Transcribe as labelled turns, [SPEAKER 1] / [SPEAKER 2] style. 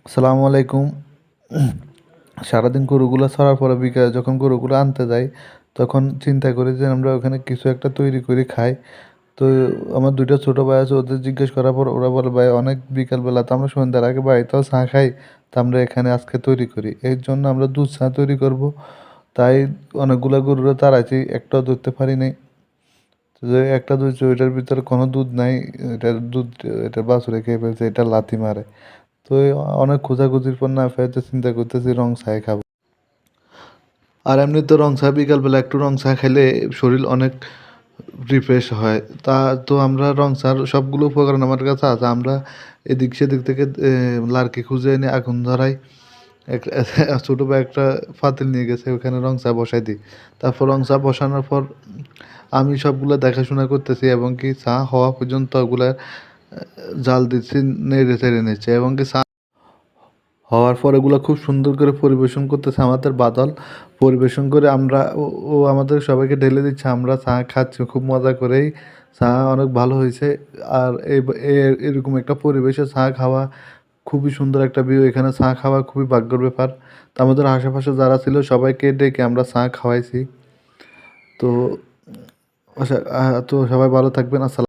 [SPEAKER 1] আসসালামু আলাইকুম। সারাদিন গরুগুলো ছাড়ার পরে বিকালে যখন গরুগুলো আনতে যাই, তখন চিন্তা করি যে আমরা ওখানে কিছু একটা তৈরি করে খাই। তো আমার ২ টা ছোট ভাই আছে, ওদের জিজ্ঞেস করার পর ওরা বলে, "ভাই অনেক বিকালবেলা তো আমরা সন্ধ্যার আগে বাড়িতেও চা খাই। তো আমরা এখানে আজকে তৈরি করি।" এর জন্য আমরা দুধ চা তৈরি করব। তাই অনেকগুলা গরুরে তাড়াইছি, একটাও ধরতে পারি নাই। তো যে একটা ধরছি ওইটার ভিতরে কোনো দুধ নাই। এটার দুধ এটার বাছুরে খেয়ে ফেলছে, এটা লাথি মারে। তো এই অনেক খোঁজাখুঁজির পর না পেয়ে তো চিন্তা করতেছি রং চাই খাবো। আর এমনিতে রং চা বিকালবেলা একটু রং চা খেলে শরীর অনেক রিফ্রেশ হয়। তা তো আমরা রং চার সবগুলো উপকরণ আমার কাছে আছে। আমরা এদিক সেদিক থেকে লার্কি খুঁজে এনে আগুন ধরাই। এক ছোট ভাই একটা পাতিল নিয়ে গেছে, ওখানে রং চা বসাই দিই। তারপর রং চা বসানোর পর আমি সবগুলা দেখাশোনা করতেছি এবং কি চা হওয়া পর্যন্ত ওগুলা জাল দিচ্ছি, নেড়ে চেড়ে নিচ্ছি এবং কি চা হওয়ার পর এগুলো খুব সুন্দর করে পরিবেশন করতেছে আমাদের বাদল। পরিবেশন করে আমরা ও আমাদের সবাইকে ঢেলে দিচ্ছে। আমরা চা খাচ্ছি খুব মজা করেই। চা অনেক ভালো হয়েছে। আর এরকম একটা পরিবেশে চা খাওয়া খুবই সুন্দর একটা ভিউ। এখানে চা খাওয়া খুবই ভাগ্যের ব্যাপার। তো আমাদের আশেপাশে যারা ছিল সবাইকে ডেকে আমরা চা খাওয়াইছি। তো তো সবাই ভালো থাকবেন।